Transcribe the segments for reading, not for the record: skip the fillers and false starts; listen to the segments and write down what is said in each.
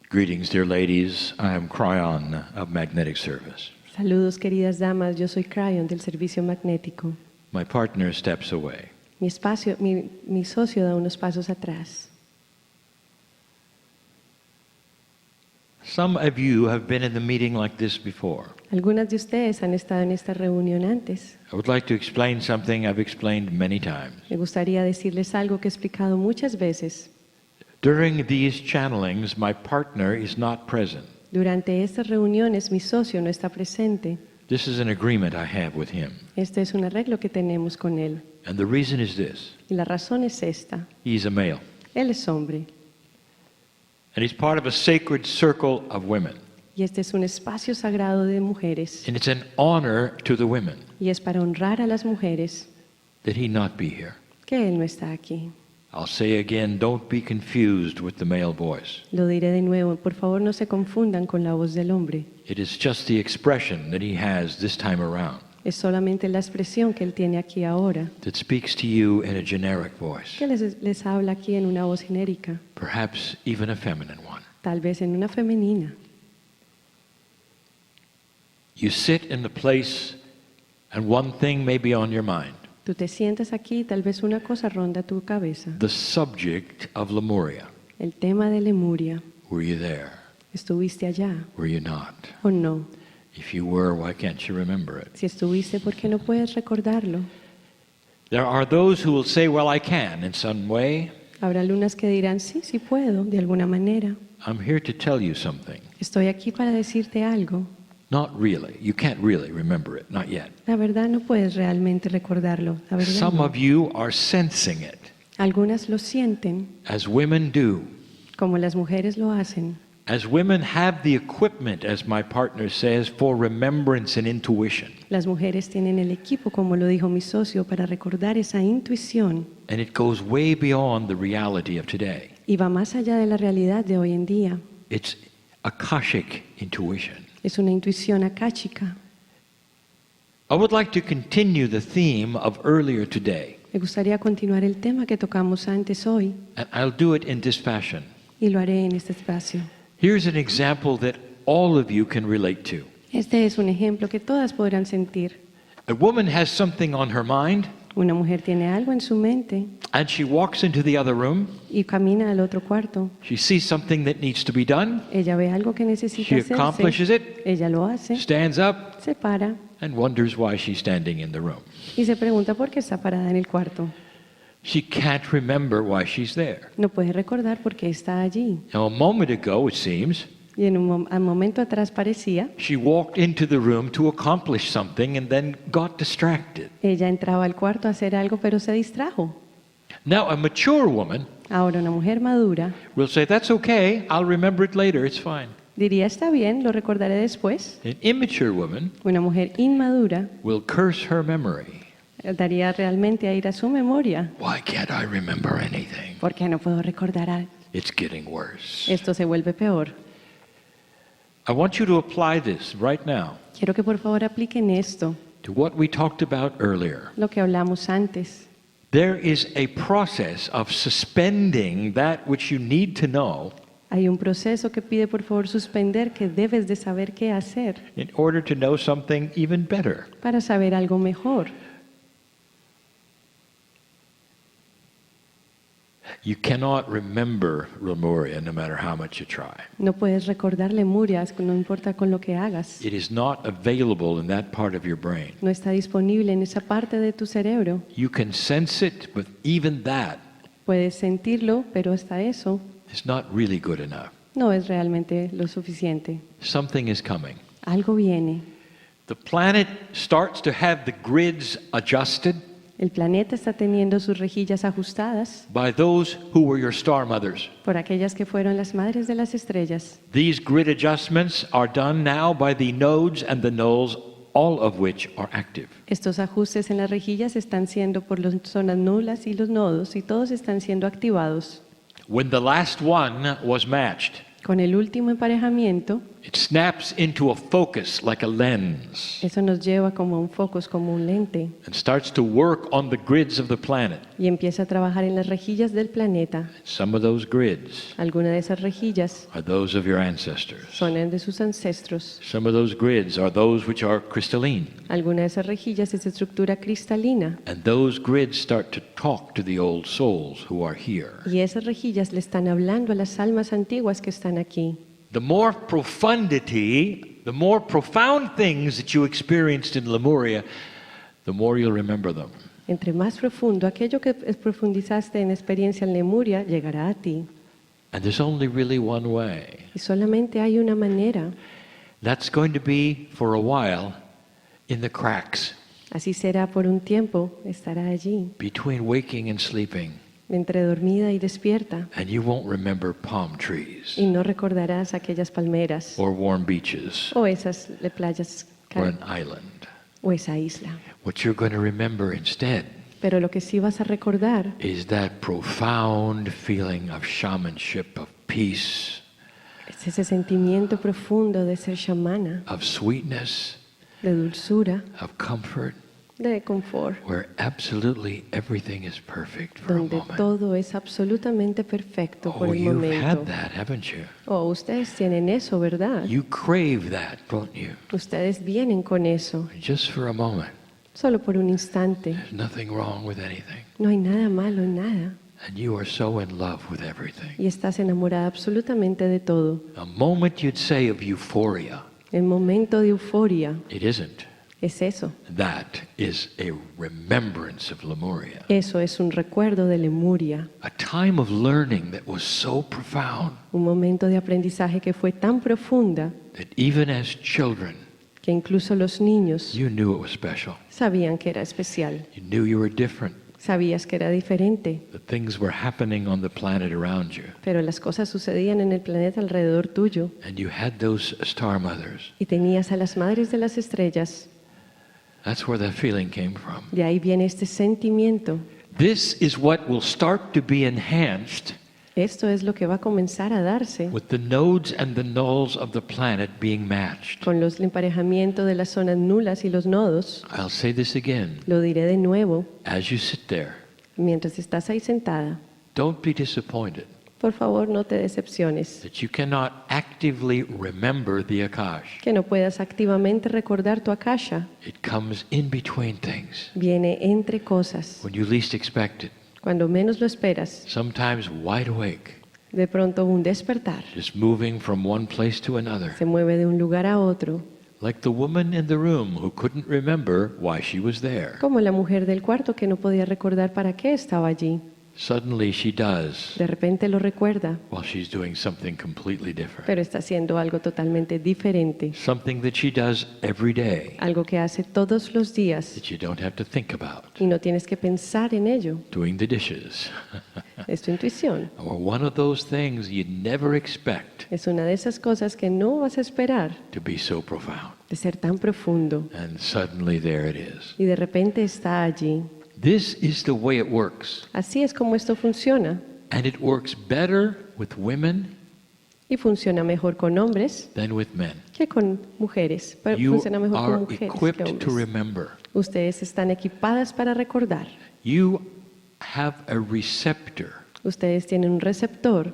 Greetings, dear ladies. I am Craion of Magnetic Service. Saludos, queridas damas. Yo soy Craion del servicio magnético. My partner steps away. Mi socio da unos pasos atrás. Some of you have been in the meeting like this before. Algunas de ustedes han estado en esta reunión antes. I would like to explain something I've explained many times. Me gustaría decirles algo que he explicado muchas veces. During these channelings, my partner is not present. Durante estas reuniones, mi socio no está presente. This is an agreement I have with him. Este es un arreglo que tenemos con él. And the reason is this. Y la razón es esta. He's a male. Él es hombre. And he's part of a sacred circle of women. Y este es un espacio sagrado de mujeres. And it's an honor to the women Y es para honrar a las mujeres that he not be here. que él no está aquí. I'll say again, don't be confused with the male voice. Lo diré de nuevo, por favor no se confundan con la voz del hombre. It is just the expression that he has this time around Es solamente la expresión que él tiene aquí ahora, that speaks to you in a generic voice, que les habla aquí en una voz genérica, perhaps even a feminine one. tal vez en una femenina. You sit in the place and one thing may be on your mind, Tú te sientas aquí y tal vez una cosa ronda tu cabeza. the subject of Lemuria. El tema de Lemuria. Were you there? ¿Estuviste allá Were you not? o no? If you were, why can't you remember it? Si estuviste, ¿por qué no puedes recordarlo? There are those who will say, well, I can in some way. Habrá algunas que dirán, sí, sí puedo, de alguna manera. I'm here to tell you something. Estoy aquí para decirte algo. Not really. You can't really remember it, not yet. La verdad no puedes realmente recordarlo. La verdad Some no. of you are sensing it, Algunas lo sienten, as women do. como las mujeres lo hacen. As women have the equipment, as my partner says, for remembrance and intuition. Las mujeres tienen el equipo, como lo dijo mi socio, para recordar esa intuición. And it goes way beyond the reality of today. Y va más allá de la realidad de hoy en día. It's Akashic intuition. Es una intuición akáchica. I would like to continue the theme of earlier today, Me gustaría continuar el tema que tocamos antes hoy, and I'll do it in this fashion. y lo haré en este espacio. Here's an example that all of you can relate to. Este es un ejemplo que todas podrán sentir. A woman has something on her mind, Una mujer tiene algo en su mente and she walks into the other room. y camina al otro cuarto. She sees something that needs to be done. Ella ve algo que necesita She accomplishes hacerse. it, Ella lo hace, stands up, se para and wonders why she's standing in the room. y se pregunta por qué está parada en el cuarto. She can't remember why she's there. No puede recordar por qué está allí. Now, a moment ago, it seems, Y al momento atrás parecía, she walked into the room to accomplish something and then got distracted. ella entraba al cuarto a hacer algo pero se distrajo. Now, a mature woman Ahora una mujer madura will say, that's okay, I'll remember it later, it's fine. diría, está bien, lo recordaré después. An immature woman Una mujer inmadura will curse her memory. daría realmente a ir a su memoria. Why can't I remember anything? ¿Por qué no puedo recordar algo? It's getting worse. Esto se vuelve peor. I want you to apply this right now Quiero que por favor apliquen esto, to what we talked about earlier. lo que hablamos antes. There is a process of suspending that which you need to know Hay un proceso que pide por favor suspender, que debes de saber qué hacer in order to know something even better. para saber algo mejor. You cannot remember Lemuria no matter how much you try. No puedes recordar Lemuria, no importa con lo que hagas. It is not available in that part of your brain. No está disponible en esa parte de tu cerebro. You can sense it, but even that Puedes sentirlo, pero hasta eso is not really good enough. no es realmente lo suficiente. Something is coming. Algo viene. The planet starts to have the grids adjusted El planeta está teniendo sus rejillas ajustadas by those who were your star mothers. por aquellas que fueron las madres de las estrellas. These grid adjustments are done now by the nodes and the nulls, all of which are active. Estos ajustes en las rejillas están siendo por las zonas nulas y los nodos, y todos están siendo activados. When the last one was matched, Con el último emparejamiento, it snaps into a focus like a lens eso nos lleva como a un focus, como un lente, and starts to work on the grids of the planet. y empieza a trabajar en las rejillas del planeta. Some of those grids Algunas de esas rejillas are those of your ancestors. son las de sus ancestros. Some of those grids are those which are crystalline. Alguna de esas rejillas es de estructura cristalina, And those grids start to talk to the old souls who are here. y esas rejillas le están hablando a las almas antiguas que están aquí. The more profundity, the more profound things that you experienced in Lemuria, the more you'll remember them. Entre más profundo, aquello que profundizaste en experiencia en Lemuria llegará a ti. And there's only really one way. Y solamente hay una manera. That's going to be, for a while, in the cracks Así será por un tiempo, estará allí, between waking and sleeping. entre dormida y despierta. And you won't remember palm trees Y no recordarás aquellas palmeras or warm beaches o esas playas or an island. o esa isla. What you're going to remember instead Pero lo que sí vas a recordar is that profound feeling of shamanship, of peace, es ese sentimiento profundo de ser chamana, of sweetness, de dulzura, of comfort, de confort, where absolutely everything is perfect for a donde moment. todo es absolutamente perfecto por Oh, el you've had momento. that, haven't you? Oh, ustedes tienen eso, ¿verdad? You crave that, don't you? Ustedes vienen con eso, Just for a moment. solo por un instante. There's nothing wrong with anything. No hay nada malo en nada. And you are so in love with everything. Y estás enamorada absolutamente de todo. A moment you'd say of euphoria. El momento de euforia It isn't. es eso. That is a remembrance of Lemuria. Eso es un recuerdo de Lemuria. A time of learning that was so profound Un momento de aprendizaje que fue tan profunda that even as children, que incluso los niños you knew it was special. sabían que era especial. You knew you were different. Sabías que era diferente. That things were happening on the planet around you. Pero las cosas sucedían en el planeta alrededor tuyo. And you had those star mothers. Y tenías a las madres de las estrellas. That's where that feeling came from. De ahí viene este sentimiento. This is what will start to be enhanced Esto es lo que va a comenzar a darse with the nodes and the nulls of the planet being matched. con los emparejamientos de las zonas nulas y los nodos. I'll say this again. Lo diré de nuevo As you sit there, mientras estás ahí sentada. don't be disappointed Por favor, no te decepciones. that you cannot actively remember the Akash. Que no puedas activamente recordar tu akasha. It comes in between things Viene entre cosas. when you least expect it. Cuando menos lo esperas. Sometimes wide awake, De pronto un despertar. just moving from one place to another. Se mueve de un lugar a otro. Like the woman in the room who couldn't remember why she was there. Como la mujer del cuarto que no podía recordar para qué estaba allí. Suddenly she does De repente lo recuerda, while she's doing something completely different. pero está haciendo algo totalmente diferente. Something that she does every day Algo que hace todos los días that you don't have to think about. y no tienes que pensar en ello. Doing the dishes. Es tu intuición. Or one of those things you never expect Es una de esas cosas que no vas a esperar to be so profound. de ser tan profundo. And suddenly there it is. Y de repente está allí. This is the way it works. Así es como esto funciona. And it works better with women Y funciona mejor con hombres than with men. que con mujeres. Pero You funciona mejor con are mujeres que equipped to hombres. remember. Ustedes están equipadas para recordar. You have a receptor Ustedes tienen un receptor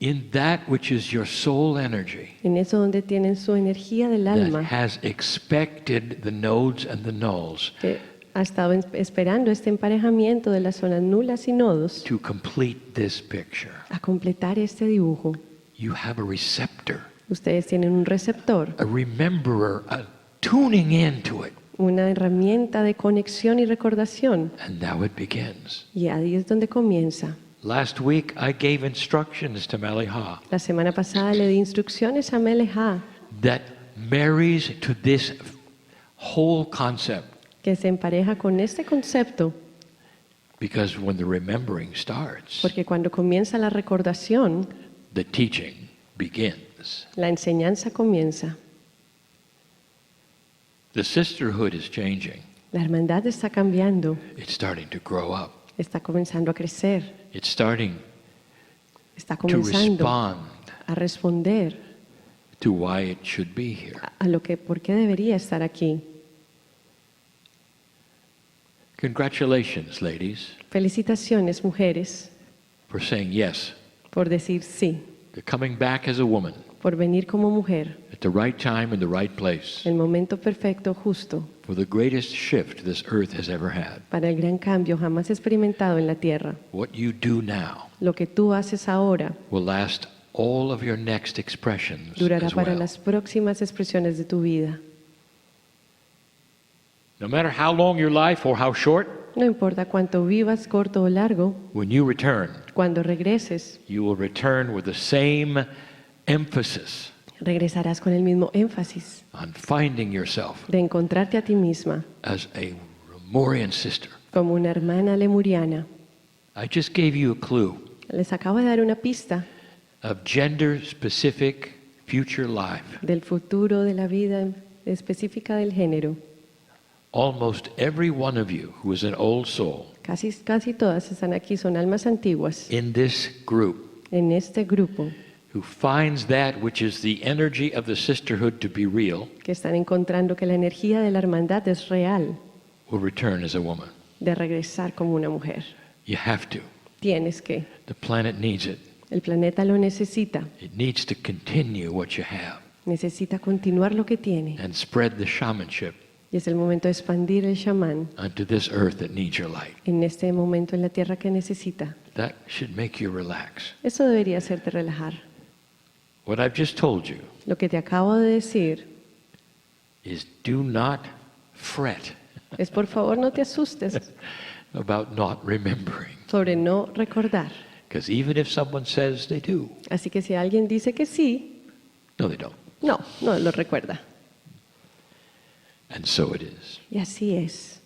in that which is your soul energy en eso donde tienen su energía del that alma, has expected the nodes and the nulls que ha estado esperando este emparejamiento de las zonas nulas y nodos to complete this picture. a completar este dibujo. You have a receptor, Ustedes tienen un receptor, a rememberer, a tuning into it, una herramienta de conexión y recordación, and now it begins. y ahí es donde comienza. Last week I gave instructions to Maliha La semana pasada le di instrucciones a Meleha that marries to this whole concept, que se empareja con este concepto, because when the remembering starts, porque cuando comienza la recordación, the teaching begins. la enseñanza comienza. The sisterhood is changing. La hermandad está cambiando, It's starting to grow up. está comenzando a crecer, It's starting está to comenzando respond a responder to why it should be here. a lo que, por qué debería estar aquí. Congratulations, ladies, Felicitaciones, mujeres, for saying yes, por decir sí, to coming back as a woman por venir como mujer, at the right time in the right place el momento perfecto, justo, for the greatest shift this earth has ever had. para el gran cambio jamás experimentado en la tierra. What you do now Lo que tú haces ahora will last all of your next expressions durará as para well. las próximas expresiones de tu vida. No matter how long your life or how short, No importa cuánto vivas, corto o largo, when you return, cuando regreses, you will return with the same emphasis regresarás con el mismo énfasis on finding yourself de encontrarte a ti misma as a Lemurian sister. como una hermana lemuriana. I just gave you a clue Les acabo de dar una pista of gender-specific future life. del futuro de la vida específica del género. Almost every one of you who is an old soul Casi todas están aquí, son almas antiguas in this group en este grupo who finds that which is the energy of the sisterhood to be real que están encontrando que la energía de la hermandad es real, will return as a woman. de regresar como una mujer. You have to. Tienes que. The planet needs it. El planeta lo necesita. It needs to continue what you have Necesita continuar lo que tiene. and spread the shamanship Y es el momento de expandir el chamán onto this earth that needs your light. en este momento en la tierra que necesita. That should make you relax. Eso debería hacerte relajar. What I've just told you Lo que te acabo de decir is do not fret es, por favor, no te asustes about not remembering. sobre no recordar. Because even if someone says they do, Así que si alguien dice que sí, no, they don't. no lo recuerda. And so it is. Y así es.